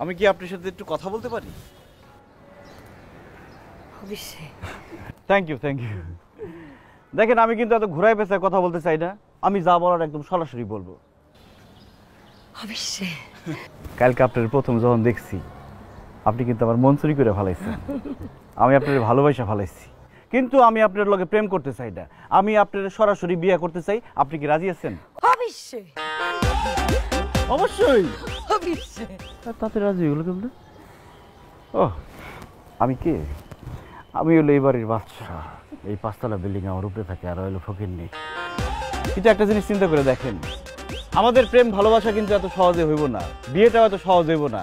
আমি কি আপনার সাথে একটু কথা বলতে পারি? অবশ্যই। Thank you. দেখেন, আমি কিন্তু এত ঘুরায় পেঁচায় কথা বলতে চাই না। আমি যা বলার একদম সরাসরি বলবো। অবশ্যই। কালকে আপনার প্রথম যখন দেখছি, আপনি কিন্তু আমার মন চুরি করে ফেলাইছেন। আমি আপনার ভালোবাসা ফেলাইছি, কিন্তু আমি আপনার লগে প্রেম করতে চাই না। আমি আপনার সরাসরি বিয়ে করতে চাই। আপনি কি রাজি আছেন? অবশ্যই। অবশ্যই। অবশ্যই। তাতে রাজি হলো কেমন? ও, আমি কে? আমি হলো এই বাড়ির বাচ্চা। এই 5 তলা বিল্ডিং আমার উপরে থাকে, আর হলো ফকির নেই। কিন্তু একটা জিনিস চিন্তা করে দেখেন, আমাদের প্রেম ভালোবাসা কিন্তু এত সহজে হইব না, বিয়েটাও এত সহজ হইব না।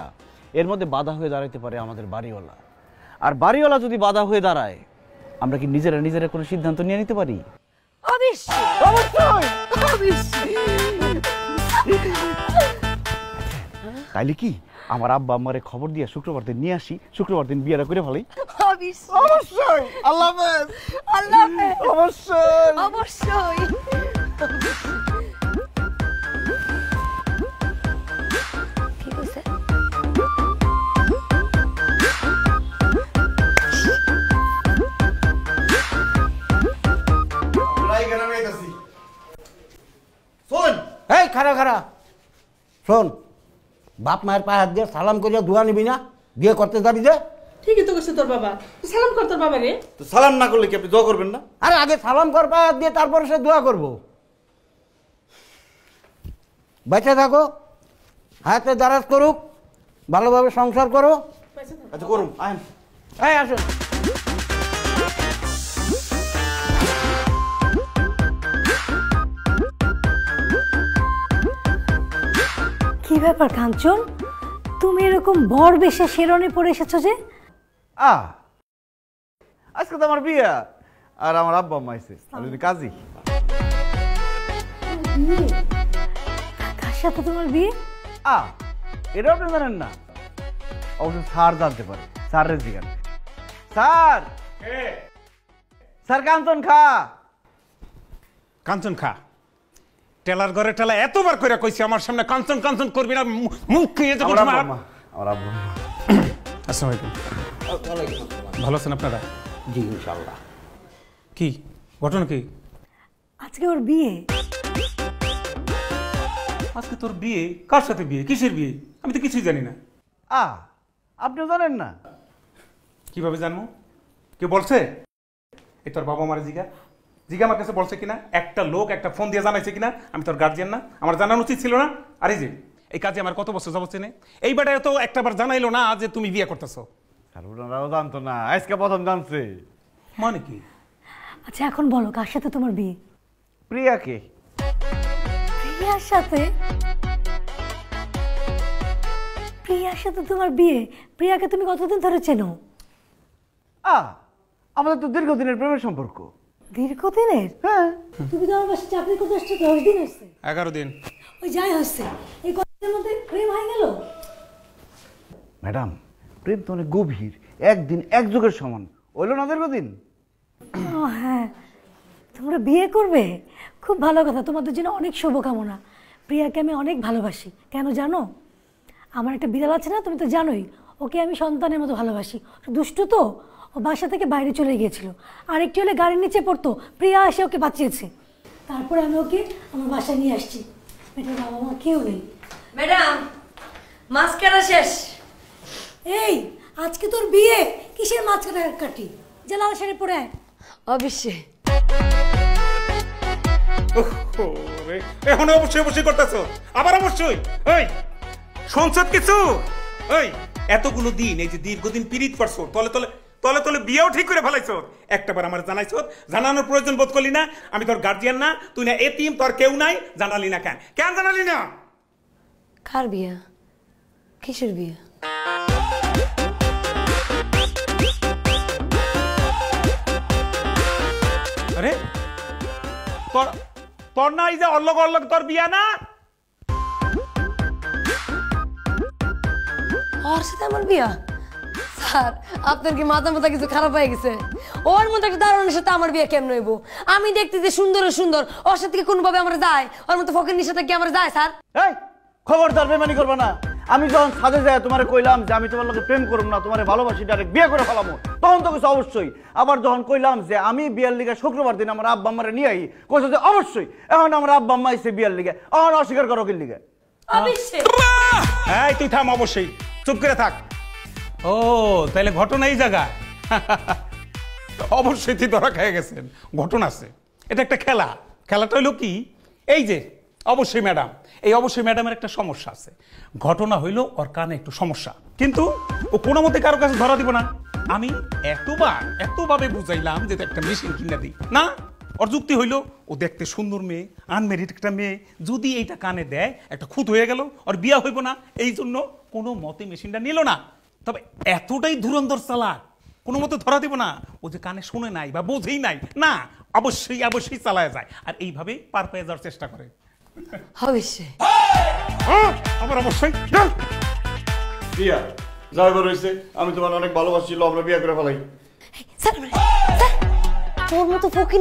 এর মধ্যে বাধা হয়ে দাঁড়াইতে পারে আমাদের বাড়িওয়ালা। আর বাড়িওয়ালা যদি বাধা হয়ে দাঁড়ায়, আমরা কি নিজেরা কোনো সিদ্ধান্ত নিয়ে নিতে পারি? অবশ্যই। অবশ্যই। তাইলে কি আমার আব্বা আম্মারে খবর দিয়ে শুক্রবার দিন নিয়ে আসি, শুক্রবার দিন বিয়েটা করে ফেলাই? অবশ্যই। আল্লাহ হাফেজ। আল্লাহ হাফেজ। অবশ্যই। অবশ্যই। কি কইছে? এই খারা শোন, বাপ মায়ের পায়ে হাত দিয়ে সালাম করিয়া দোয়া নিবি না? বিয়ে করতে যাবি যে? ঠিকই তো কইছে তোর বাবা, তুই সালাম কর তোর বাবা রে। তো সালাম না করলে কি আপনি দোয়া করবেন না? আরে আগে সালাম কর পায়ে হাত দিয়ে, তারপরে সে দোয়া করবো। বেঁচে থাকো, হাতে দারাজ করুক, ভালোভাবে সংসার করো। আচ্ছা করুন, আইন। এই আসুন। কি ব্যাপার কাঞ্চন, তুমি এরকম বর বেশে শেরনে পরে এসেছো যে? আজকে তো আমার বিয়ে, আর আমার আব্বা আম্মা আইছে, আর যদি কাজী। কার সাথে তোমার বিয়ে? এটা আপনি জানেন না? অবশ্য স্যার জানতে পারে। স্যারের জিজ্ঞান। স্যার, স্যার কাঞ্চন খা। কাঞ্চন খা? টেলার ঘরে টেলা এতবার করে কইছি আমার সামনে কাঞ্চন কাঞ্চন করবি না, মুখ খেয়ে যাবো। আমার আব্বা। আসসালামু আলাইকুম। ভালো আছেন আপনারা? জি ইনশাআল্লাহ। কি ঘটনা কি? আজকে ওর বিয়ে। আজকে তোর বিয়ে? কার সাথে বিয়ে? কিসের বিয়ে? আমি তো কিছুই জানি না। আপনিও জানেন না? কিভাবে জানবো? কেউ বলছে? এই তোর বাবা আমার জিগা আমার কাছে বলছে কিনা? একটা লোক একটা ফোন দিয়ে জানাইছে কিনা? আমি তোর গার্জিয়ান না? আমার জানানো উচিত ছিল না? আর এই যে এই কাজে আমার কত বছর যাবো চেনে, এইবারে তো একটাবার জানাইলো না যে তুমি বিয়ে করতেছো। স্যার ওনারাও জানতো না, আজকে প্রথম জানছে। মানে কি? আচ্ছা এখন বলো, কার সাথে তোমার বিয়ে? প্রিয়াকে। প্রিয়ার সাথে? প্রিয়ার সাথে তোমার বিয়ে? প্রিয়াকে তুমি কতদিন ধরে চেনো? আমাদের তো দীর্ঘদিনের প্রেমের সম্পর্ক। দীর্ঘদিনের? হ্যাঁ। তুমি তো আমার বাসায় চাকরি করতে আসছো 10 দিন হচ্ছে। 11 দিন। ওই যাই হচ্ছে, এই কতদিনের মধ্যে প্রেম হয়ে গেল? ম্যাডাম, প্রেম তো অনেক গভীর, একদিন এক যুগের সমান। হইল না দীর্ঘদিন? হ্যাঁ, তোমরা বিয়ে করবে? খুব ভালো কথা, তোমাদের জন্য অনেক শুভকামনা। প্রিয়াকে আমি অনেক ভালোবাসি। কেন জানো? আমার একটা বিড়াল আছে না, তুমি তো জানোই, ওকে আমি সন্তানের মতো ভালোবাসি। দুষ্টু তো, ও বাসা থেকে বাইরে চলে গিয়েছিল, আর একটু হলে গাড়ির নিচে পড়তো, প্রিয়া এসে ওকে বাঁচিয়েছে। তারপরে আমি ওকে আমার বাসায় নিয়ে আসছি। মেয়েটার বাবা মা কেউ নেই। ম্যাডাম, মাছ কাটা শেষ। এই আজকে তোর বিয়ে, কিসের মাছ কাটি? যা লাল শাড়ি পরে আয়। অবশ্যই। এখন অবশ্যই করতেছো, আবার অবশ্যই। ওই সংসদ কিছু, ওই এতগুলো দিন এই যে দীর্ঘদিন পীড়িত করছো, তলে বিয়েও ঠিক করে ফেলাইছো। একটাবার আমার জানাইছো, জানানোর প্রয়োজন বোধ করলি না? আমি তোর গার্জিয়ান না? তুই না এতিম, তোর কেউ নাই, জানালি না কেন? কেন জানালি না? কার বিয়ে? কিসের বিয়ে? আরে তোর না, এই যে অল্লগ তোর বিয়া না? ওর সাথে আমার বিয়া? স্যার, আপনার কি মাথা কিছু খারাপ হয়ে গেছে? ওর মতো একটা দারুণের সাথে আমার বিয়ে কেমন হইব? আমি দেখতে যে সুন্দর ওর সাথে কি কোনোভাবে আমার যায়? ওর মতো ফকিরনির সাথে কি আমার যায় স্যার? এই খবরদার বেমানি করবে না। আমি যখন সাজে যাই তোমারে কইলাম যে আমি তোমার লোকে প্রেম করব না, তোমারে ভালোবাসি, ডাইরেক্ট বিয়ে করে ফেলামো, তখন তো কিছু অবশ্যই। আবার যখন কইলাম যে আমি বিয়ের লিগে শুক্রবার দিন আমার আব্বা আম্মারে নিয়ে আই, কইছো যে অবশ্যই। এখন আমার আব্বা আম্মা আইছে বিয়ের লিগে, এখন অস্বীকার করো কি লিগে? অবশ্যই। এই তুই থাম, অবশ্যই চুপ করে থাক। ও তাহলে ঘটনা এই জায়গায়। অবশ্যই তুই ধরা খেয়ে গেছেন, ঘটনা আছে। এটা একটা খেলা। খেলাটা হইলো কি, এই যে অবশ্যই ম্যাডাম, এই অবশ্যই ম্যাডামের একটা সমস্যা আছে। ঘটনা হইলো ওর কানে একটু সমস্যা, কিন্তু ও কোনো মতে কারো কাছে ধরা দিব না। আমি এতভাবে বুঝাইলাম যে একটা মেশিন কিনে দিই না। ওর যুক্তি হইলো ও দেখতে সুন্দর মেয়ে, আনমেরিড একটা মেয়ে, যদি এইটা কানে দেয় একটা খুঁত হয়ে গেল, ওর বিয়া হইব না, এই জন্য কোনো মতে মেশিনটা নিল না। তবে এতটাই ধুরন্ধর চালাক, কোনো মতে ধরা দিব না। ও যে কানে শুনে নাই বা বোঝেই নাই না, অবশ্যই চালায় যায়, আর এইভাবে পার পেয়ে যাওয়ার চেষ্টা করে। অবশ্যই। আবার অবশ্যই বিয়া যাইবার হইছে, আমি তোমার অনেক ভালোবাসি, আমরা বিয়ে করে ফেলাই। স্যার, তোর মতো ফকির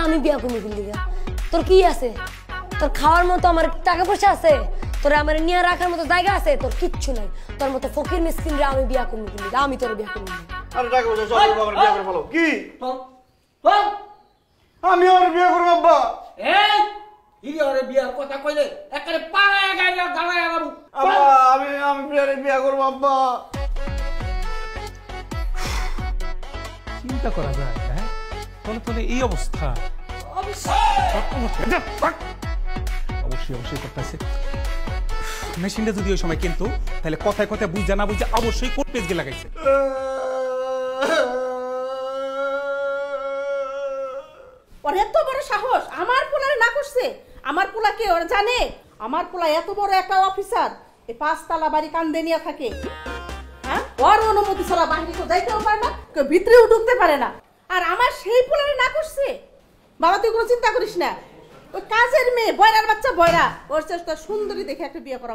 আমি বিয়া করবো কিন্তু। তোর কি আছে? তোর খাওয়ার মতো আমার টাকা পয়সা আছে? তোর আমার নিয়ে রাখার মতো জায়গা আছে? তোর কিচ্ছু নাই। তোর মতো ফকির মিসকিন রে আমি বিয়া করবো কিন্তু, আমি তোর বিয়া করবো। আরে টাকা পয়সা সব আমার বিয়ে করে ফেলো। কি আমি আর বিয়ে করব আব্বা? বিয়ার কথা কইলে একেবারে পাড়ায় গাইয়া গালায় আলাম। আব্বা আমি বিয়ে করব আব্বা। চিন্তা করা যায়, হ্যাঁ? তাহলে এই অবস্থা। অবশ্যই করতেছে। মেশিনটা যদি ওই সময় কিন্তু, তাহলে কথায় বুঝা না বুঝা অবশ্যই কোর্ট পেজকে লাগাইছে। ওর এত বড় সাহস, আমার পোলারে না করছে। আমার পোলা কে ওরা জানে? আমার পোলা এত বড় একটা অফিসার, এই 5 তলা বাড়ি কান্দে নিয়ে থাকে। হ্যাঁ, ওর অনুমতি ছাড়া বাইরে তো যাইতেও পারে না, কেউ ভিতরেও ঢুকতে পারে না। আর আমার সেই পোলারে না করছে। বাবা তুই কোনো চিন্তা করিস না, ওই কাজের মেয়ে বয়রার বাচ্চা বয়রা, ওর চেষ্টা সুন্দরী দেখে একটা বিয়ে করা।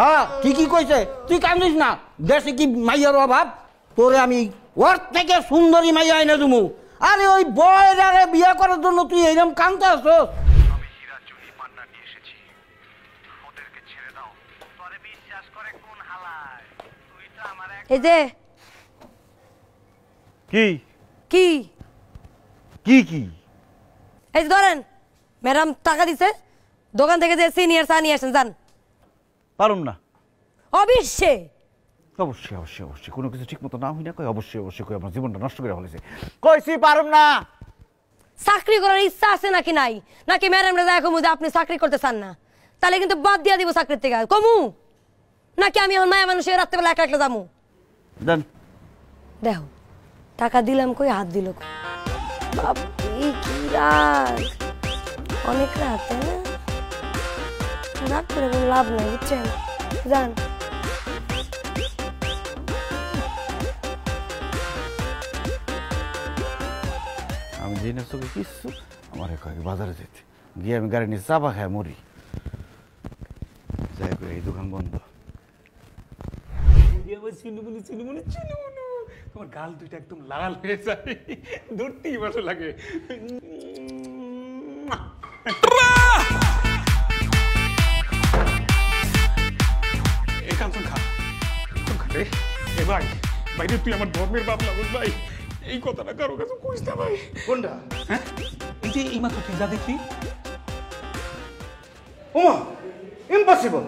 হ্যাঁ ঠিকই কইছে, তুই কান্দিস না। দেশে কি মাইয়ার অভাব? তোরে আমি ওর থেকে সুন্দরী মাইয়া এনে দেবো। আরে ওই বয়রারে বিয়ে করার জন্য তুই এইরকম কান্দতে আসছস? আমি হীরা চুরি পান্না নিয়ে এসেছি, ওদেরকে ছেড়ে দাও। তোরে বিশ্বাস করে কোন হালায়? তুই তো আমার এই যে কি কি কি কি এই যে ধরেন, ম্যাডাম টাকা দিছে, দোকান থেকে যে সিনিয়র চা নিয়ে আসেন, যান। পারুম না। অবশ্যই অবশ্যই কোনো কিছু ঠিক মতো না হই না কই, অবশ্যই কই আমার জীবনটা নষ্ট করে ফেলেছে। কইছি পারুম না। চাকরি করার ইচ্ছা আছে নাকি নাই? নাকি ম্যাডামরা যায় কমু যে আপনি চাকরি করতে চান না? তাহলে কিন্তু বাদ দিয়া দিব চাকরির থেকে। কমু নাকি আমি এখন মায়া মানুষের রাত্রেবেলা একলা যাবো? দেন। দেখো টাকা দিলাম কই, হাত দিল কই। বাপরে কি রাত, অনেক রাত, তাই না? রাত করে কোনো লাভ নাই, বুঝছেন? যান। আমি দিনের চোখে কিচ্ছু আমার কয়েক বাজারে যেতে গিয়ে আমি গাড়ি নিয়ে চাপা খায় মরি। যাই করে এই দোকান বন্ধ। তোমার গাল দুইটা একদম লাল হয়ে যায়, ধরতেই ভালো লাগে। এই কাঞ্চন খা রে। এ ভাই, বাইরে তুই আমার ধর্মের বাপ লাগুস ভাই, এই কথাটা কারো কাছে কইস না ভাই। কোনটা? হ্যাঁ, এই যে এই মাত্র তুই যা দেখলি। ওমা ইম্পসিবল।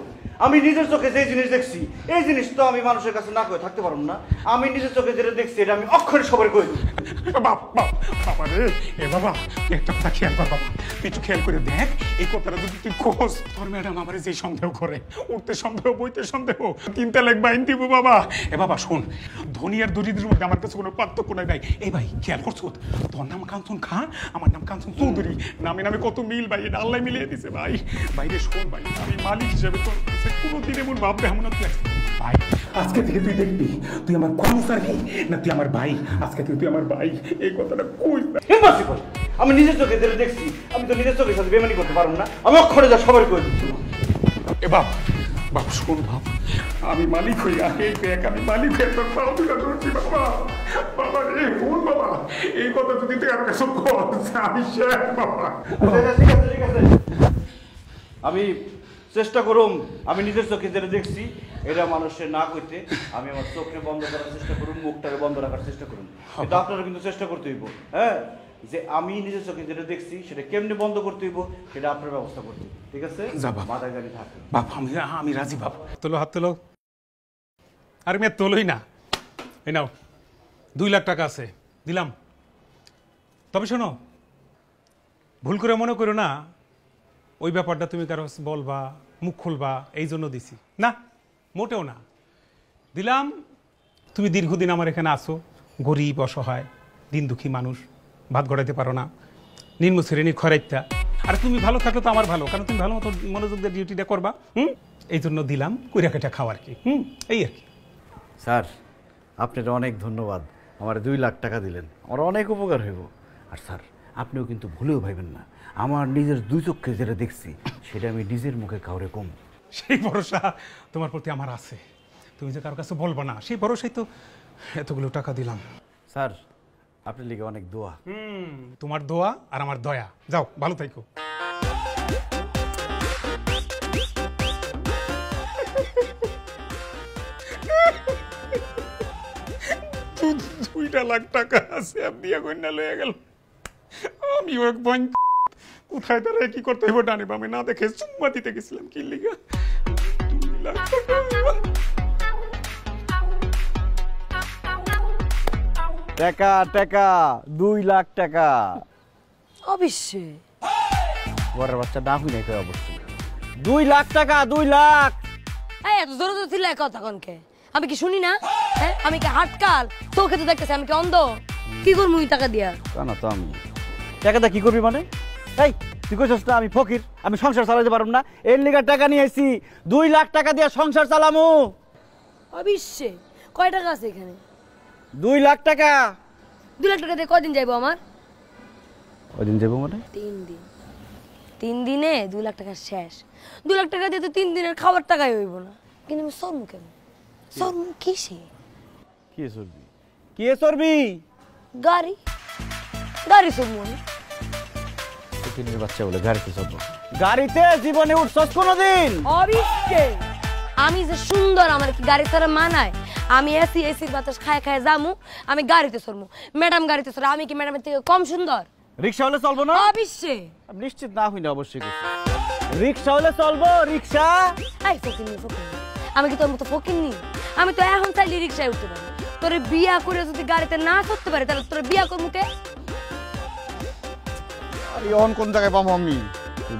আমি নিজের চোখে যে জিনিস দেখছি, এই জিনিস তো আমি মানুষের কাছে না করে থাকতে পারবো না। আমি নিজের চোখে যেটা দেখছি এটা আমি অক্ষরে সবার কই দিই। বাবা রে, এ বাবা একটা কথা খেয়াল কর বাবা, তুই একটু খেয়াল করে দেখ, এই কথাটা যদি তুই খোঁজ, তোর ম্যাডাম আমার যে সন্দেহ করে, উঠতে সন্দেহ বইতে সন্দেহ, 3 তালাক বাইন দিব বাবা। এ বাবা শোন, ধনী আর দরিদ্রের মধ্যে আমার কাছে কোনো পার্থক্য নাই ভাই। এই ভাই খেয়াল করছো, তোর নাম কাঞ্চন খা, আমার নাম কাঞ্চন চৌধুরী, নামে কত মিল ভাই, এটা আল্লাহ মিলিয়ে দিছে ভাই। বাইরে শোন ভাই, আমি মালিক হিসেবে তোর কাছে কোনোদিন এমন ভাববে এমন ভাই। আজকে থেকে তুই দেখবি তুই আমার কর্মচারী না তুই আমার ভাই। আজকে থেকে তুই আমার ভাই, এই কথাটা কই না। ইম্পসিবল। আমি নিজের চোখে যেটা দেখছি, আমি তো নিজের চোখের সাথে বেমানি করতে পারবো না। আমি অক্ষরে যা সবার কই দিচ্ছি। এ বাপ শোন বাপ, আমি মালিক হই, এই ব্যাগ আমি মালিক হয়ে তোর পাও দুটা ধরছি বাবা। বাবা রে ভুল বাবা, এই কথা যদি তুই আর কাছে আমি শেষ বাবা। ঠিক আছে। আমি চেষ্টা করুম আমি নিজের চোখে যেটা দেখছি এটা মানুষের না কইতে আমি আমার চোখকে বন্ধ করার চেষ্টা করুন, মুখটাকে বন্ধ রাখার চেষ্টা করুন, কিন্তু আপনারা কিন্তু চেষ্টা করতে হইব, হ্যাঁ, যে আমি নিজের চোখে যেটা দেখছি সেটা কেমনে বন্ধ করতে হইব সেটা আপনার ব্যবস্থা করতে হইব, ঠিক আছে? যা বাপ। মাথায় গাড়ি থাকে। বাপ আমি রাজি বাপ। তোলো হাত তোলো। আরে মেয়ে তোলোই না। এই নাও 2 লাখ টাকা আছে, দিলাম। তবে শোনো, ভুল করে মনে করো না ওই ব্যাপারটা তুমি কারো বলবা, মুখ খুলবা এই জন্য দিছি না, মোটেও না। দিলাম, তুমি দীর্ঘদিন আমার এখানে আসো, গরিব অসহায় দিন দুঃখী মানুষ, ভাত গড়াইতে পারো না, নিম্ন শ্রেণীর খরাইত্যা। আর তুমি ভালো থাকলে তো আমার ভালো, কারণ তুমি ভালো মতো মনোযোগ দিয়ে ডিউটিটা করবা। এই জন্য দিলাম, কইরা কেটা খাওয়ার কি, এই আর কি। স্যার আপনার অনেক ধন্যবাদ, আমার 2 লাখ টাকা দিলেন, আমার অনেক উপকার হইব। আর স্যার আপনিও কিন্তু ভুলেও ভাইবেন না, আমার নিজের 2 চোখে যেটা দেখছি সেটা আমি নিজের মুখে কাউরে কম। সেই ভরসা তোমার প্রতি আমার আছে, তুমি যে কারোর কাছে বলবো না, সেই ভরসাই তো এতগুলো টাকা দিলাম। স্যার আপনার লিগে অনেক দোয়া। তোমার দোয়া আর আমার দয়া। যাও, ভালো থাকো। 2 লাখ টাকা আছে, আপনি এখন না লয়ে গেল। আমি এক বন কোথায় দাঁড়ায় কি করতে হইব ডানে বামে না দেখে চুম্মা দিতে গেছিলাম, কি লিগা 2 লাখ টাকা। টাকা টাকা 2 লাখ টাকা। অবশ্যই বড় বাচ্চা না হই নাই কই অবশ্যই। 2 লাখ টাকা, 2 লাখ। এই এত জোরে জোরে চিল্লায় কথা কনকে? আমি কি শুনি না? হ্যাঁ, আমি কি হাটকাল? চোখে তো দেখতেছি আমি কি অন্ধ? কি করবো এই টাকা দিয়া? না তো আমি টাকাটা কি করবি মানে? এই তুই কইছস না আমি ফকির, আমি সংসার চালাতে পারব না, এর লিগা টাকা নিয়ে আইছি, 2 লাখ টাকা দিয়ে সংসার চালামু। অবশ্যই। কয় টাকা আছে এখানে? 2 লাখ টাকা। 2 লাখ টাকা দিয়ে কয়দিন যাইবো আমার? ওইদিন যাবো মানে 3 দিন। 3 দিনে 2 লাখ টাকা শেষ। 2 লাখ টাকা দিয়ে তো 3 দিনের খাবার টাকাই হইব না। কিন্তু আমি সরমু কেন? সরমু কিসে? কি চলবি? কি চলবি? গাড়ি গাড়ি সরমু আমি। ফকিরের বাচ্চা বলে গাড়িতে চলবো? গাড়িতে জীবনে উঠছস কোনোদিন? অবশ্যই। আমি যে সুন্দর, আমার কি গাড়ি ছাড়া মানায়? আমি এসির বাতাস খায় খায় যামু, আমি গাড়িতে চড়মু। ম্যাডাম গাড়িতে চড়ে, আমি কি ম্যাডামের থেকে কম সুন্দর? রিকশা হলে চলবো না? অবশ্যই। আমি নিশ্চিত না হই না অবশ্যই কিছু। রিকশা হলে চলবো, রিকশা। এই ফকিন্নি ফকিন্নি, আমি কি তোর মতো ফকিন্নি? আমি তো এখন চাইলে রিকশায় উঠতে পারি। তোর বিয়া করে যদি গাড়িতে না করতে পারি তাহলে তোর বিয়া করবো কে? আরে অন কোন জায়গায় পাবো আমি?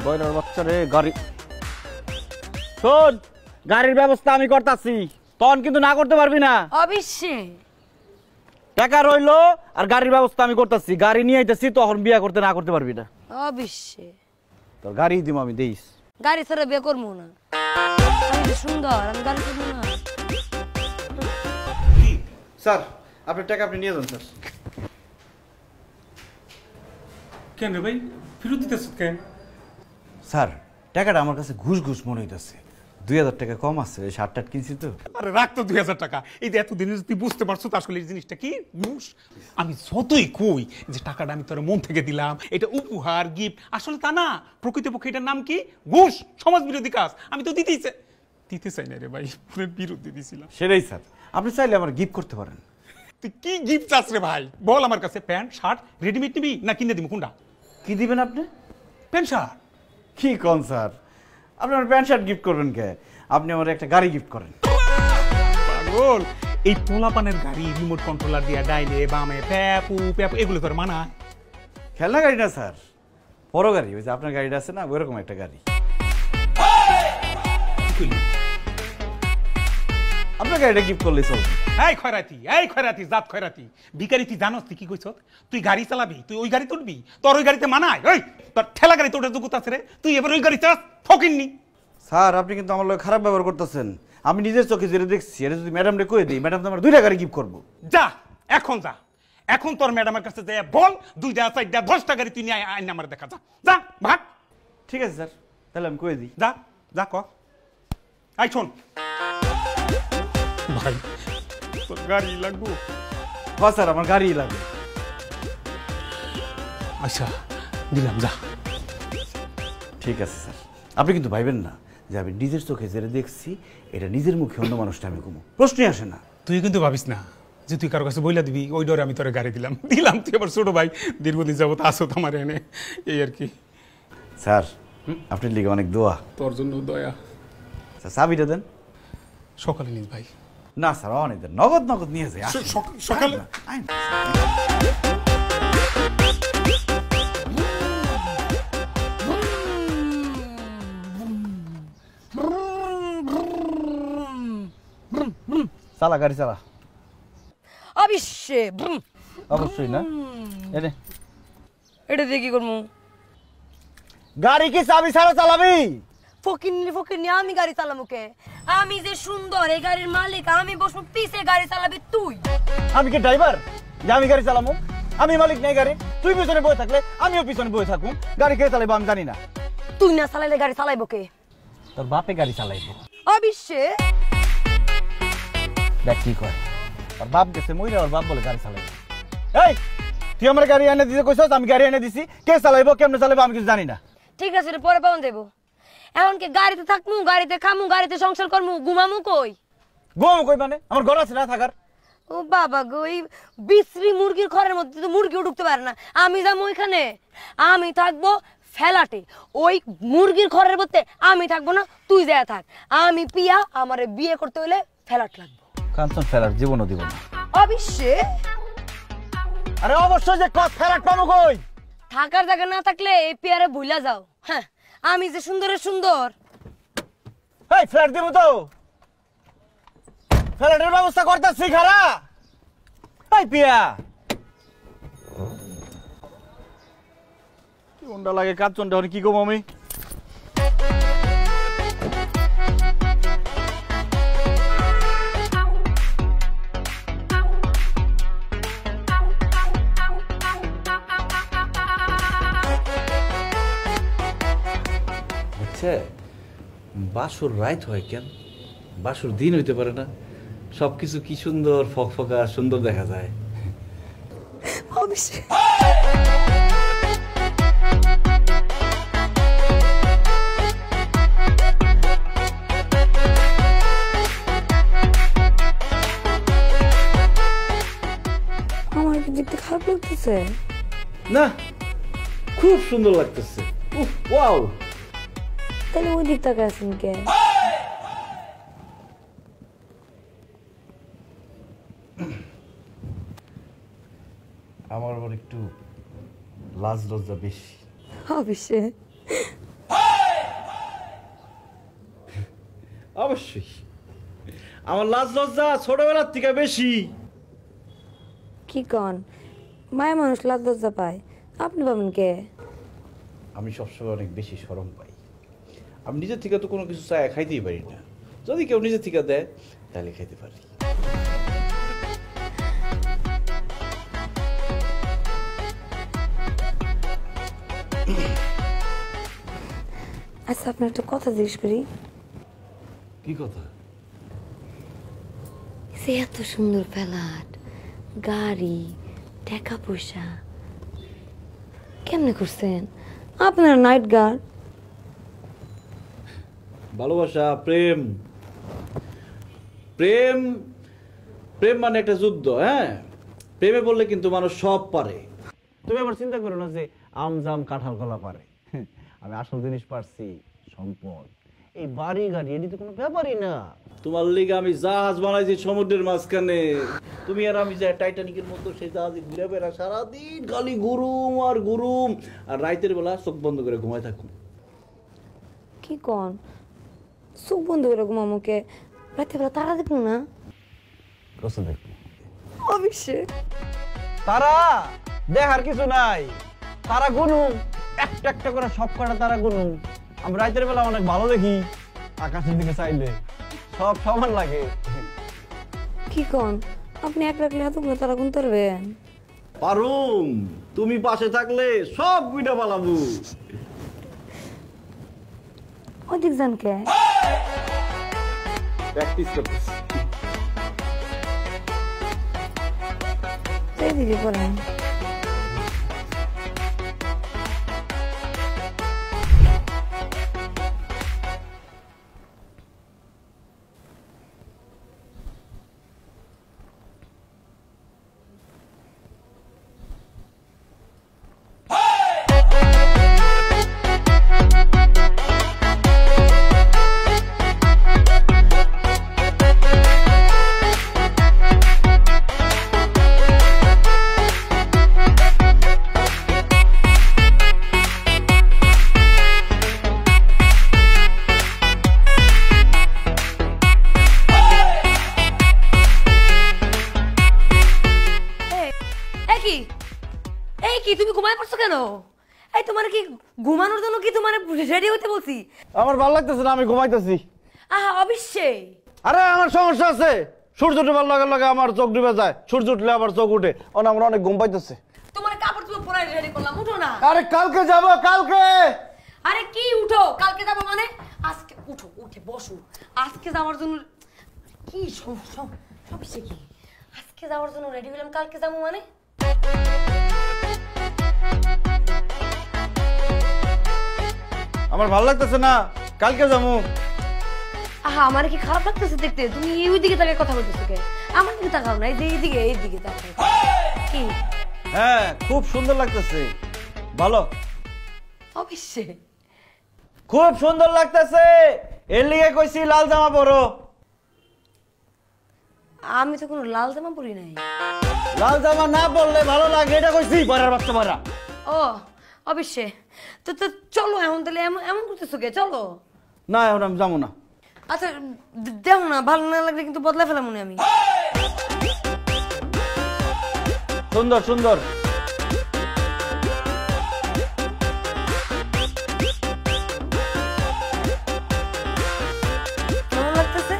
বয়লার বাচ্চা রে, গাড়ি শোন, গাড়ির ব্যবস্থা আমি করতেছি, তখন কিন্তু না করতে পারবি না। অবশ্যই। টাকা রইলো আর গাড়ির ব্যবস্থা আমি করতেছি, গাড়ি নিয়ে আইতেছি, তখন বিয়া করতে না করতে পারবি না। অবশ্যই। তোর গাড়ি দিব আমি, দেইস। গাড়ি ছাড়া বিয়ে করবো না, আমি যে সুন্দর, আমি গাড়ি করবো না। স্যার আপনার টাকা আপনি নিয়ে যান স্যার। কেন রে ভাই, ফেরত দিতেছ কেন? স্যার টাকাটা আমার কাছে ঘুষ ঘুষ মনে হইতেছে, 2000 টাকা কম আছে, ওই শার্ট টাট কিনছি তো। আরে রাখ তো 2000 টাকা। এই যে এতদিনে তুই বুঝতে পারছো তো আসলে এই জিনিসটা কি ঘুষ। আমি যতই কই যে টাকাটা আমি তোর মন থেকে দিলাম, এটা উপহার গিফট, আসলে তা না। প্রকৃতপক্ষে এটার নাম কি? ঘুষ, সমাজ বিরোধী কাজ। আমি তো দিতে চাই না রে ভাই, ফুলের বিরুদ্ধে দিছিলাম। সেটাই স্যার, আপনি চাইলে আমার গিফট করতে পারেন। তুই কি গিফট চাস রে ভাই? বল আমার কাছে। প্যান্ট শার্ট রেডিমেড নিবি না কিনে দিবি, কোনটা? কি দিবেন আপনি? Pant shirt. কি কোন স্যার, আপনি আমার প্যান্ট শার্ট গিফট করবেন কে? আপনি আমার একটা গাড়ি গিফট করেন। পাগল, এই পোলাপানের গাড়ি রিমোট কন্ট্রোলার দিয়া ডাইলে বামে প্যাপু প্যাপু, এগুলো তোর মানায়? খেলনা গাড়ি না স্যার, বড় গাড়ি, ওই যে আপনার গাড়িটা আছে না, ওইরকম একটা গাড়ি। আপনার গাড়িটা গিফট করলে চলবে। এই খয়রাতি জাত খয়রাতি ভিখারি, তুই জানোস তুই কি কইছ? তুই গাড়ি চালাবি, তুই ওই গাড়ি তুলবি, তোর ওই গাড়িতে মানায়? ওই তোর ঠেলা গাড়ি তোর যোগ্যতা আছে রে, তুই এবার ওই গাড়ি চাস? ফকিন্নি। স্যার আপনি কিন্তু আমার লোক খারাপ ব্যবহার করতেছেন। আমি নিজের চোখে যেটা দেখছি, এটা যদি ম্যাডামরে কয়ে দিই, ম্যাডাম তো আমার 2টা গাড়ি গিফট করবো। যা এখন যা, এখন তোর ম্যাডামের কাছে যাই বল 2টা 4টা 10টা গাড়ি তুই নিয়ে আইন আমার দেখা। যা যা ভাগ। ঠিক আছে স্যার, তাহলে আমি কয়ে দিই। যা যা ক। আই শোন ভাই, তোর গাড়ি লাগবো? হ্যাঁ স্যার, আমার গাড়ি লাগবে। আচ্ছা দিলাম, যা। ঠিক আছে স্যার, আপনি কিন্তু ভাইবেন না যে আমি নিজের চোখে যেটা দেখছি এটা নিজের মুখে অন্য মানুষটা আমি কমু, প্রশ্নই আসে না। তুই কিন্তু ভাবিস না যে তুই কারো কাছে বইলা দিবি, ওই ডরে আমি তোরে গাড়ি দিলাম। তুই আবার ছোট ভাই, দীর্ঘদিন যাবত আসো তোমার এনে, এই আর কি। স্যার আপনার লিগে অনেক দোয়া। তোর জন্য দয়া। স্যার চাবিটা দেন। সকালে নিস ভাই। না স্যার অনেক দেন, নগদ নগদ নিয়ে যাই। সকালে চালা গাড়ি চালা। অবশ্যই অবশ্যই না, এটা দিয়ে কি করবো? গাড়ি কি চাবি ছাড়া চালাবি? ফকিন্নি আমি গাড়ি চালাবো কে? আমি যে সুন্দর এই গাড়ির মালিক, আমি বসবো পিছে, গাড়ি চালাবি তুই। আমি কি ড্রাইভার যে আমি গাড়ি চালাবো? আমি মালিক নাই গাড়ি, তুই পিছনে বসে থাকলে আমিও পিছনে বসে থাকুম। গাড়ি কে চালাবো আমি জানি না। তুই না চালাইলে গাড়ি চালাইবো কে? তোর বাপে গাড়ি চালাইবো। অবশ্যই। দেখ কি কয়, ওর বাপ গেছে মইরা, ওর বাপ বলে গাড়ি চালাইবো। এই তুই আমার গাড়ি এনে দিতে কইছস, আমি গাড়ি এনে দিছি, কে চালাইবো কেমনে চালাইবো আমি কিছু জানি না। ঠিক আছে, পরে পাওন দেবো। এখন কি গাড়িতে থাকমু, গাড়িতে খামু, গাড়িতে সংসার করমু, ঘুমামু কই? ঘুমামু কই মানে? আমার ঘর আছে না থাকার? ও বাবা গো, এই বিশ্রী মুরগির ঘরের মধ্যে তো মুরগিও ঢুকতে পারে না। আমি যাবো ওইখানে, আমি থাকবো ফেলাটে। ওই মুরগির ঘরের মধ্যে আমি থাকবো না, তুই যা থাক। আমি পিয়া, আমারে বিয়ে করতে হলে ফেলাট লাগবো। কাঞ্চন ফেলার জীবনও দিব না। অবশ্যই। আরে অবশ্যই, যে কত ফেলাট পাবো কই? থাকার জায়গা না থাকলে এই পিয়ারে ভুলা যাও। হ্যাঁ, আমি যে সুন্দরের সুন্দর। এই ফ্ল্যাট দিব তো, ফ্ল্যাটের ব্যবস্থা করতেছি খারা। এই পিয়া কি ওন্ডা লাগে কাঞ্চনটা, কি কম আমি? বাসুর রাইত হয় কেন? বাসুর দিন হইতে পারে না? সবকিছু কি সুন্দর ফকফকা সুন্দর দেখা যায়। অবশ্যই। আমার কি দেখতে খারাপ লাগতেছে? না, খুব সুন্দর লাগতেছে। ওয়াও, তাহলে ওই দিক থেকে আসেন কে? আমার আবার একটু লাজ লজ্জা বেশি। অবশ্যই। অবশ্যই আমার লাজ লজ্জা ছোটবেলার থেকে বেশি। কি কন? মায়া মানুষ লাজ লজ্জা পায়, আপনি পাবেন কে? আমি সবসময় অনেক বেশি শরম পাই। আমি নিজের থেকে তো কোনো কিছু চাই খাইতেই পারি না, যদি কেউ নিজের থেকে দেয় তাহলে খাইতে পারি। আচ্ছা, আপনার একটা কথা জিজ্ঞেস করি। কি কথা? সে এত সুন্দর ফ্ল্যাট, গাড়ি, টাকা পয়সা কেমনে করছেন? আপনার নাইট গার্ড। ভালোবাসা, প্রেম, প্রেম প্রেম মানে একটা যুদ্ধ। হ্যাঁ, প্রেমে বললে কিন্তু মানুষ সব পারে। তুমি আবার চিন্তা করো না যে আম জাম কাঁঠাল কলা পারে। আমি আসল জিনিস পারছি, সম্পদ। এই বাড়ি গাড়ি এটি তো কোনো ব্যাপারই না। তোমার লিগে আমি জাহাজ বানাইছি সমুদ্রের মাঝখানে। তুমি আর আমি যাই টাইটানিকের মতো সেই জাহাজে ঘুরে বেড়া সারাদিন, খালি গুরুম আর গুরুম, আর রাতের বেলা চোখ বন্ধ করে ঘুমায় থাকুন। কি কন? চোখ বন্ধ করে ঘুমামুকে? রাতে বেলা তারা দেখবো না? কসে দেখবো? অবশ্যই। তারা দেখার কিছু নাই, তারা গুনুম, একটা একটা করে সব কটা তারা গুনুম। আমি রাতের বেলা অনেক ভালো দেখি, আকাশের দিকে চাইলে সব সমান লাগে। কি কন? আপনি এক রাখলে এতগুলো তারা গুনতে পারবেন? পারুম, তুমি পাশে থাকলে সব গুইটা পালাবো। ওদিক যান কে? প্র্যাকটিস করতেছি। এইদিকে করেন। তোমার কি ঘুমানোর জন্য কি তোমার রেডি হতে বলছি? আমার ভালো লাগতেছে না, আমি ঘুমাইতেছি। আহা অবশ্যই। আরে আমার সমস্যা আছে, সূর্য ডুবার লগে লগে আমার চোখ ডুবে যায়, সূর্য উঠলে আবার চোখ উঠে, আমার অনেক ঘুম পাইতেছে। তোমার কাপড় তুমি পরে রেডি করলাম, উঠো না। আরে কালকে যাব, কালকে। আরে কি উঠো, কালকে যাবো মানে? আজকে উঠো, উঠে বসো। আজকে যাওয়ার জন্য কি সমস্যা কি? আজকে যাওয়ার জন্য রেডি হলাম, কালকে যাবো মানে? আমার ভালো লাগতেছে না, কালকে যাবো। আহা আমার কি খারাপ লাগতেছে দেখতে? তুমি ওই দিকে তাকিয়ে কথা বলতেছো কে? আমার দিকে তাকাও না, এই দিকে তাকাও। কি? হ্যাঁ খুব সুন্দর লাগতেছে। ভালো, অবশ্যই খুব সুন্দর লাগতেছে। এর লিগে কইছি লাল জামা পরো। আমি তো কোনো লাল জামা পরি নাই। লাল জামা না পরলে ভালো লাগে, এটা কইছি। পরার বাচ্চা পরা। ও অবশ্যই। তো চলো এখন, তাহলে এমন করতেছো কে? চলো না, এখন আমি যাবো না। আচ্ছা দেখো না, ভালো না লাগলে কিন্তু বদলা ফেলা মনে আমি। সুন্দর সুন্দর। কেমন লাগতেছে?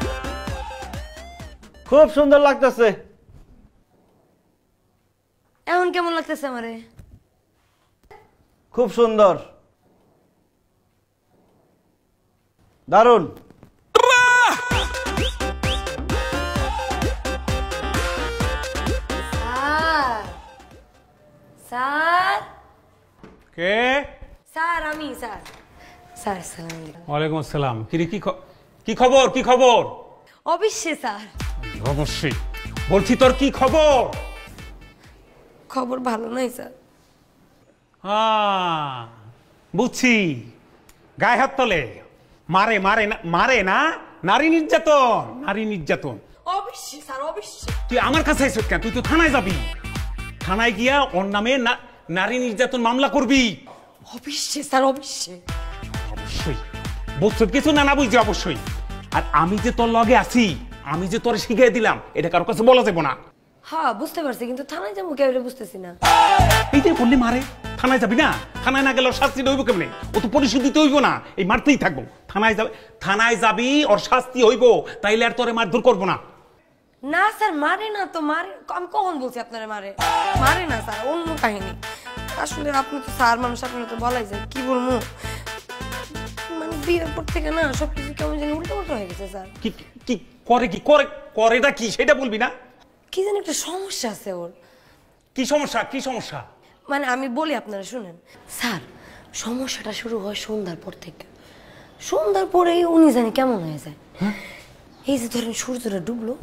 খুব সুন্দর লাগতেছে। এখন কেমন লাগতেছে আমারে? খুব সুন্দর, দারুণ। স্যার কে? স্যার আমি স্যার আসসালামু আলাইকুম। ওয়ালাইকুম আসসালাম। কি খবর? কি খবর? অবশ্যই স্যার। অবশ্যই বলছি, তোর কি খবর? খবর ভালো নয় স্যার। বুঝছি, গায়ে হাত তোলে, মারে না, নারী নির্যাতন। অবশ্যই স্যার, অবশ্যই। তুই আমার কাছে আইছিস কেন? তুই তো থানায় যাবি, থানায় গিয়া ওর নামে নারী নির্যাতন মামলা করবি। অবশ্যই স্যার, অবশ্যই। বুঝছো কিছু? না বুঝছি অবশ্যই। আর আমি যে তোর লগে আছি, আমি যে তোর শিখিয়ে দিলাম, এটা কারোর কাছে বলা যাবো না। হ্যাঁ বুঝতে পারছি, কিন্তু থানায় যাবো কেউ বুঝতেছি না। এইটাই বললি মারে, থানায় যাবি না? থানায় না গেলে শাস্তি হইব কেমনে? ও তো পরিশোধ দিতে হইব না, এই মারতেই থাকবো। থানায় যাবি, ওর শাস্তি হইব, তাইলে আর তোরে মারধর করবো না। না স্যার, মারে না তো। মারে আমি কখন বলছি আপনারা মারে না স্যার, অন্য কাহিনী। আসলে আপনি তো স্যার মানুষ, আপনার তো বলাই যায়। কি বলবো, মানে বিয়ের পর থেকে না সবকিছু কেমন জানি উল্টো হয়ে গেছে স্যার। কি করেটা কি সেটা বলবি না? কি জানি একটা সমস্যা আছে ওর। কি সমস্যা? মানে আমি বলি আপনারা শুনেন স্যার, সমস্যাটা শুরু হয় সন্ধ্যার পর থেকে। সন্ধ্যার পরেই উনি জানি কেমন হয়ে যায়। এই যে ধরেন সূর্যটা ডুবলো,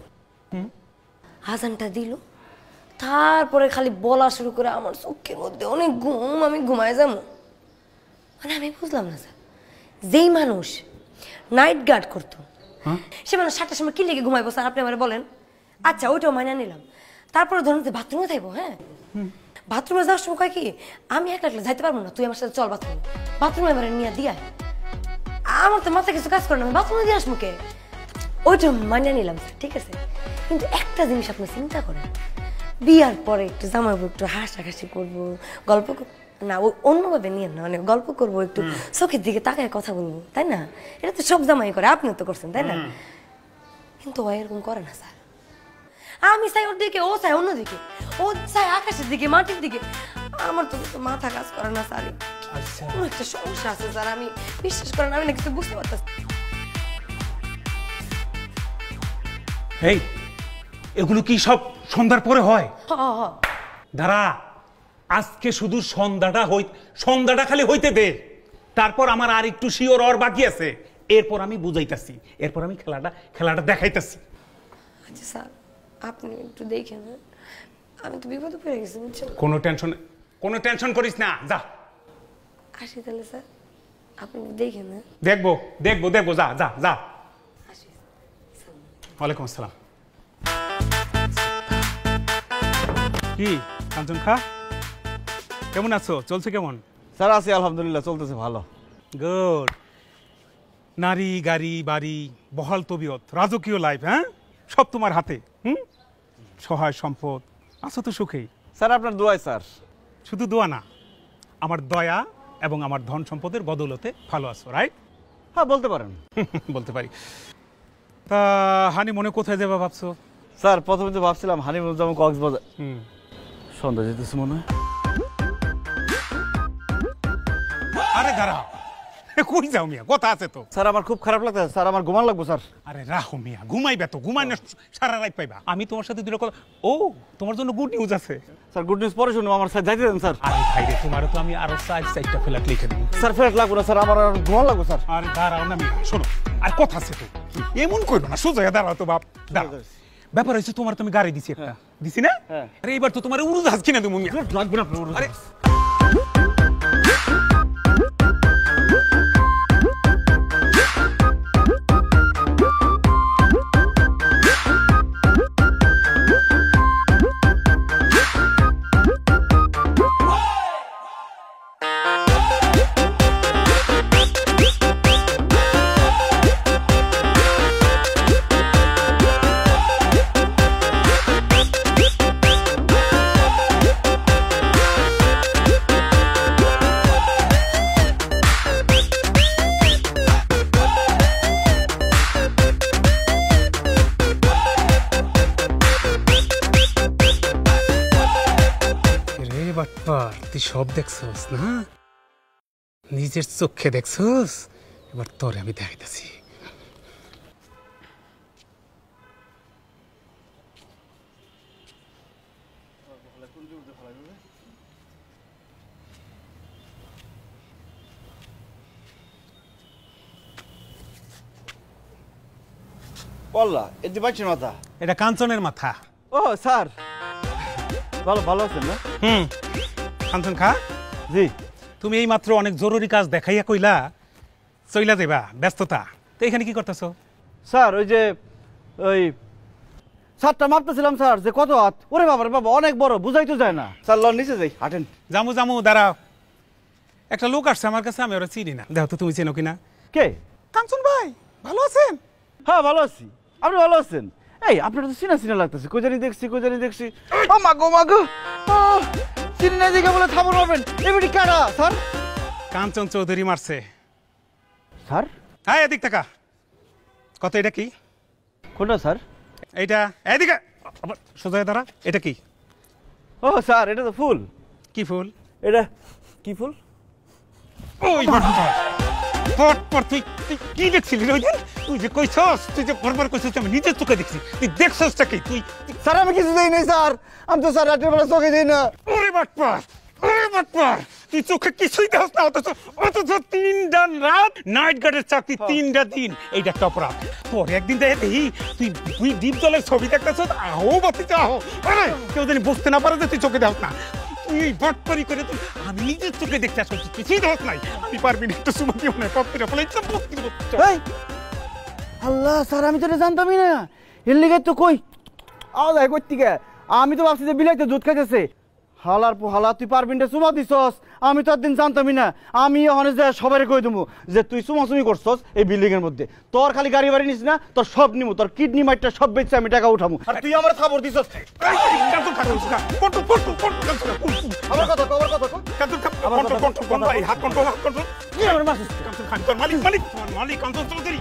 আজানটা দিল, তারপরে খালি বলা শুরু করে আমার চোখের মধ্যে অনেক ঘুম, আমি ঘুমায় যাবো। মানে আমি বুঝলাম না স্যার, যেই মানুষ নাইট গার্ড করতো সে মানুষ 7টার সময় কি লেগে ঘুমাইবো স্যার? আপনি আমার বলেন। আচ্ছা ওইটাও মাইনা নিলাম। তারপরে ধরুন যে বাথরুমে থাকবো, হ্যাঁ বাথরুমে যাওয়ার সময় কয় কি, আমি একলা যাইতে পারবো না, তুই আমার সাথে চল বাথরুমে এবারে নিয়ে দিয়ে। আমার তো মাথা কিছু কাজ করে না, আমি বাথরুমে দিয়ে আসবো কে? ওইটা মাইনা নিলাম স্যার, ঠিক আছে। কিন্তু একটা জিনিস আপনি চিন্তা করেন, বিয়ার পরে একটু জামাইবো, একটু হাসাহাসি করবো, গল্প না, ওই অন্যভাবে নিয়ে না, মানে গল্প করবো, একটু চোখের দিকে তাকায় কথা বলবো, তাই না? এটা তো সব জামাই করে, আপনিও তো করছেন, তাই না? কিন্তু ও এরকম করে না স্যার। আমি চাই ওর দিকে, ও চাই অন্যদিকে, ও চাই আকাশের দিকে, মাটির দিকে। আমার তো মাথা কাজ করে না স্যার, কোনো একটা সমস্যা আছে স্যার। আমি বিশ্বাস করেন, আমি না কিছু বুঝতে পারতেছি। এই এগুলো কি সব সন্ধ্যার পরে হয়? দাঁড়া, আজকে শুধু সন্ধ্যাটা খালি হইতে দে, তারপর আমার আর একটু শিওর হওয়ার বাকি আছে। এরপর আমি বুঝাইতাছি, এরপর আমি খেলাটা দেখাইতাছি। আচ্ছা স্যার, আপনি একটু দেখেন, আমি তো বিপদে পড়ে গেছি বুঝছেন। কোনো টেনশন করিস না, যা আসি তাহলে স্যার, আপনি দেখেন। দেখবো, যা। ওয়ালাইকুম আসসালাম। কি কাঞ্চন খা, কেমন আছো? চলছে কেমন? স্যার আছি আলহামদুলিল্লাহ, চলতেছে ভালো। গুড। নারী, গাড়ি, বাড়ি, বহাল তবিয়ত, রাজকীয় লাইফ, হ্যাঁ সব তোমার হাতে। সহায় সম্পদ, আছো তো সুখেই। স্যার আপনার দোয়াই স্যার। শুধু দোয়া না, আমার দয়া এবং আমার ধন সম্পদের বদৌলতে ভালো আছো, রাইট? হ্যাঁ বলতে পারেন। বলতে পারি। তা হানিমুনে কোথায় যাবা ভাবছো? স্যার প্রথমে তো ভাবছিলাম হানিমুন যাবো কক্সবাজার। সন্ধ্যা যেতেছে মনে হয়। আরে দাঁড়াও, কই যাও মিয়া, কথা আছে তো। স্যার আমার খুব খারাপ লাগতেছে স্যার, আমার ঘুমান লাগবো স্যার। আরে রাহো মিয়া, ঘুমাইবে তো, ঘুমাই না সারা রাত পাইবা। আমি তোমার সাথে দুটো কথা। ও তোমার জন্য গুড নিউজ আছে। স্যার গুড নিউজ পরে শুনবো, আমার স্যার যাইতে দেন স্যার। আরে ভাই রে, তোমারও তো আমি আরো চারটা ফ্ল্যাট লিখে দিই। স্যার ফ্ল্যাট লাগবো না স্যার, আমার আর ঘুমান লাগবো স্যার। আরে দাঁড়াও না মিয়া, শোনো আর কথা আছে তো, এমন করো না, সোজা দাঁড়াও তো বাপ। দাঁড়াও, ব্যাপার হচ্ছে তোমার তো আমি গাড়ি দিছি একটা, দিছি না? আরে এবার তো তোমার উড়োজাহাজ কিনে দেবো মিয়া। লাগবে না আরে তুই সব দেখছস না, নিজের চোখে দেখছস, এবার তোরে আমি দেখাইতেছি। বললা এতে পাচ্ছেন মাথা? এটা কাঞ্চনের মাথা। ও স্যার ভালো ভালো আছেন না? কাঞ্চন খা। জি। তুমি এই মাত্র অনেক জরুরি কাজ দেখাইয়া কইলা চইলা দেবা, ব্যস্ততা। তো এখানে কি করতেছো? স্যার ওই ছাদটা মাপতেছিলাম স্যার, যে কত হাত। ওরে বাবা রে বাবা, অনেক বড়, বুঝাই তো যায় না স্যার। লন নিচে যাই, হাঁটেন। জামু দাঁড়াও, একটা লোক আসছে আমার কাছে, আমি ওরা চিনি না। দেখো তো তুমি চেনো কিনা। কে? কাঞ্চন ভাই, ভালো আছেন? হ্যাঁ ভালো আছি, আপনি ভালো আছেন? এই আপনার তো চিনা লাগতেছে, কোজানি দেখছি। ও মাগো চিনি না দেখে বলে থামন হবেন। এবারে কারা স্যার? কাঞ্চন চৌধুরী মারছে। স্যার হ্যাঁ এদিক টাকা কত, এটা কি? কোনটা স্যার? এইটা এদিকে আবার সোজা দাঁড়া। এটা কি? ও স্যার এটা তো ফুল। কি ফুল এটা? কি ফুল? ওই তুই কি দেখছিলি ওই দিন? তুই যে কইছস, তুই যে বারবার কইছস, আমি নিজের চোখে দেখছি। তুই দেখছসটা কি? তুই স্যার আমি কিছু দেই নাই স্যার, আমি তো স্যার রাতের বেলা চোখে দিই না। ওরে বাটপার তুই চোখে কিছুই দেখছ না, অথচ 3টা রাত নাইট গার্ডের চাকরি, 3টা দিন। এইটা একটা অপরাধ। তোর একদিন দেখি তুই ডিপ জলের ছবি দেখতেছস, আহো বাতিতে আহো। আরে কেউ জানি বুঝতে না পারে যে তুই চোখে দেখছ না। তুই বাটপারি করে তুই, আমি নিজের চোখে দেখতে আসছি, কিছুই দেখছ নাই। আমি পারবি না, একটু সুমা দিও না, পত্রিকা ফলে আল্লাহ স্যার, আমি তো এটা জানতামই না। এর লিগে তো কই আওয়াজ করতে গে, আমি তো ভাবছি যে বিলাইতে দুধ খাইতেছে। হালার পোহালা, তুই পারবিনটা চুমা দিছস, আমি তো একদিন জানতামই না। আমি ওখানে যে সবাই কই দেবো যে তুই চুমাচুমি করছস এই বিল্ডিং এর মধ্যে। তোর খালি গাড়ি বাড়ি নিস না, তোর সব নিমু, তোর কিডনি মাইটটা সব বেচে আমি টাকা উঠামু। আর তুই আমার খবর দিছস। আমার কথা মালিক কাঞ্চন চৌধুরী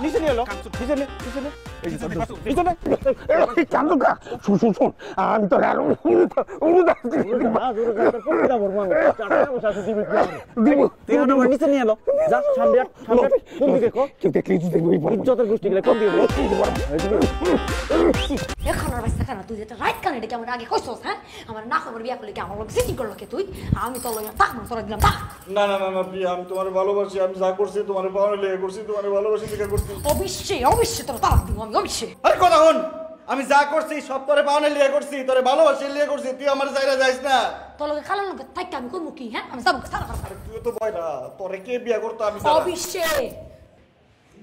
নিচে নিয়ে এলো, আমি তো নিচে নিয়ে এলো। যা সামনে কোন দিকে কেউ দেখলি যতের গোষ্ঠী গেলে কোন দিকে এখন আর বাচ্চা কেন তুই যেটা রাইট কানে ডেকে আমার আগে কইছস? হ্যাঁ আমার না খবর বিয়া করলে কি আমার লোক সিটি করলো কে? তুই আমি তো লইয়া তাক তোরা দিলাম তাক। না প্রিয়া, আমি তোমার ভালোবাসি। আমি যা করছি তোমার পাওয়ার লেগে করছি, তোমার ভালোবাসি দেখা করছি। অবশ্যই তোর তালাক দিব আমি, অবশ্যই। আরে কথা হন, আমি যা করছি সব তোরে পাওয়ার লেগে করছি, তোরে ভালোবাসি লেগে করছি। তুই আমার জায়গা যাইস না। তোর লগে খালার লগে থাকি আমি করবো কি? হ্যাঁ আমি যাবো সারা আরে তুই তো বয়রা, তোরে কে বিয়া করতো? আমি অবশ্যই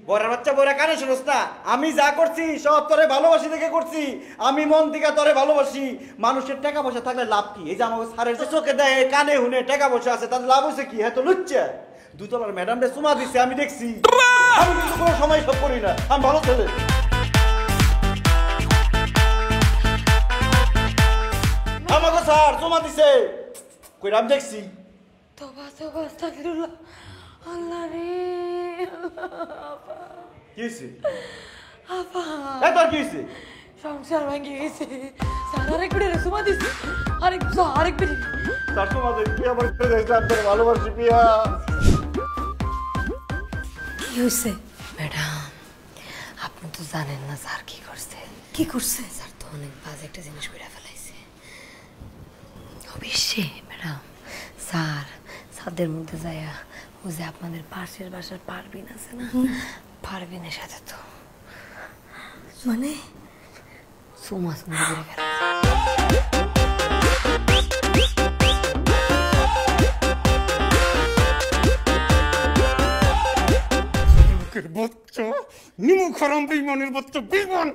বড় বাচ্চা বড় কানে শুনস না। আমি যা করছি সব তোরে ভালোবাসি দেখে করছি। আমি মন থেকে তোরে ভালোবাসি। মানুষের টাকা পয়সা থাকলে লাভ কি? এই যে আমাকে সারের যে চোখে দেয়, কানে হুনে টাকা পয়সা আছে, তাদের লাভ হয়েছে কি? হ্যাঁ তো লুচ্ছে। দুতলার ম্যাডামরে চুমা দিছে, আমি দেখছি। আমি কিন্তু কোনো সময় সব করি না, আমি ভালো ছেলে। আমাকে স্যার চুমা দিছে। কই রাম দেখছি তবা তবা আস্তাগফিরুল্লাহ আল্লাহ রে কি হইছে আপা এই তোর কি হইছে সংসার ভেঙে গেছে স্যার আরেক বেড়ে সুমা দিছে আরেক বেড়ে তার তো মাঝে কি আমার করে দেন তোর ভালোবাসি পিয়া কি হয়েছে? ম্যাডাম আপনি তো জানেন না স্যার কি করছে। কি করছে? স্যার তো অনেক বাজে একটা জিনিস করে ফেলাইছে। অবশ্যই ম্যাডাম স্যার ছাদের মধ্যে যায়া ও যে আপনাদের পাশের বাসার পারবিন আছে না, পারবিনের সাথে তো মানে সুমা সুন্দর করে ফেলাইছে। বাচ্চা নিমু খরম বেইমানের বাচ্চা বেইমান।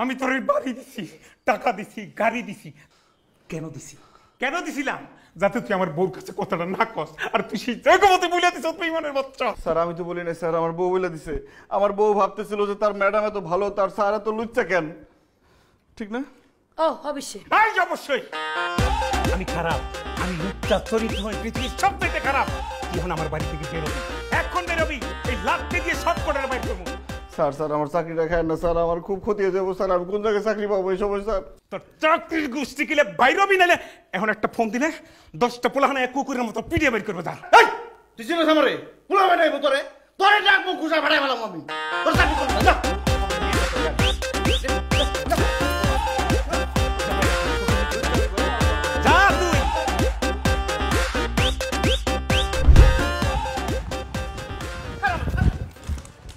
আমি তোর বাড়ি দিছি, টাকা দিছি, গাড়ি দিছি। কেন দিছিলাম? যাতে তুই আমার বউর কাছে কথাটা না কস, আর তুই সেই জায়গা মতো বলে দিস বেইমানের বাচ্চা। স্যার আমি তো বলি না স্যার, আমার বউ বলে দিছে। আমার বউ ভাবতেছিল যে তার ম্যাডাম এত ভালো, তার স্যার এত লুচ্চা কেন? ঠিক না? ও অবশ্যই অবশ্যই আমি খারাপ, আমি লুচ্চা চরিত্রহীন, পৃথিবীর সবথেকে খারাপ। এখন আমার বাড়ি থেকে বেরোবি, এখন বেরোবি, এই লাঠি দিয়ে সব কোটার বাইর করবো। স্যার স্যার আমার চাকরিটা খায় না স্যার, আমার খুব ক্ষতি হয়ে যাবো স্যার। আমি কোন জায়গায় চাকরি পাবো এই সময় স্যার? তোর চাকরির গোষ্ঠী কিলে বাইরবি, নালে এখন একটা ফোন দিলে 10টা পোলাহানা এক কুকুরের মতো পিটিয়ে বের করবে। তার তুই চিনিস আমারে? পুরো বেটাইবো তোরে, তোরে ডাকবো খুশা ভাড়াই ফেলাম আমি। তোর চাকরি করবো না, যা। যা তুই।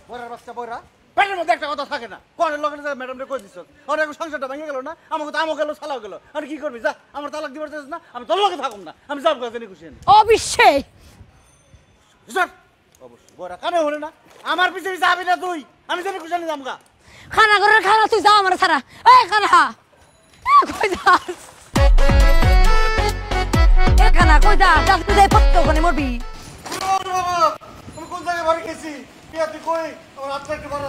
বয়রার বাচ্চা বয়রা, পেটের মধ্যে একটা কথা থাকে না। কোনের লগে যা ম্যাডামরে কই দিছ, আর এখন সংসারটা ভেঙে গেল না, আমাকে তো আমও গেল ছালাও গেল। আর কি করবি? যা, আমার তালাক দিবার চাইছিস না, আমি তোর লগে থাকুম না, আমি যাব কাছে নি খুশি। অবশ্যই স্যার অবশ্যই বয়রা কানে হলে না, আমার পিছে যাবি না তুই, আমি জানি খুশি নি যামগা। খানা করে খানা তুই যা আমার সারা। এই খানা কই যাস? এ খানা কই যা? যাস তুই যাই পত্ত ওখানে মরবি। আমি কোন জায়গায় বাড়ি গেছি? পিয়া তুই কই? আমার হাতটা একটু বড়।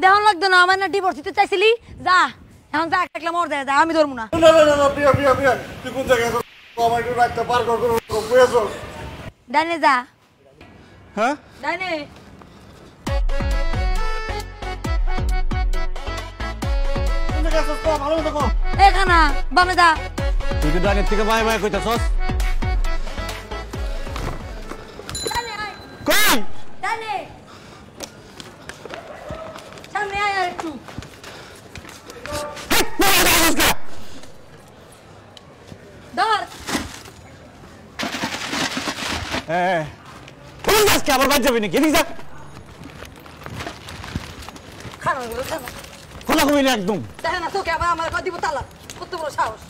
দেহন লাগতো না, আমার না ডিভোর্স দিতে চাইছিলি? যা এখন যা, একলা মর দেয়, যা আমি ধরবো না। না না না পিয়া পিয়া পিয়া, তুই কোন জায়গায় আছিস? আমার একটু রাতটা পার কর কর কইছস। ডাইনে যা। হ্যাঁ ডাইনে কোন জায়গায় আছিস? তো ভালো মতো কর। এ খানা বামে যা। তুই কিন্তু আগের থেকে বাই বাই কইতাছস। ডাইনে আয়, কই ডাইনে সামনে আয় আর একটু। ধর হ্যাঁ কোন আজকে আবার বাদ যাবি নাকি? এদিকে যা, খানা করে খানা খোলা কবি না একদম। দেখে না তোকে আবার আমার দিব তালা, কত বড় সাহস।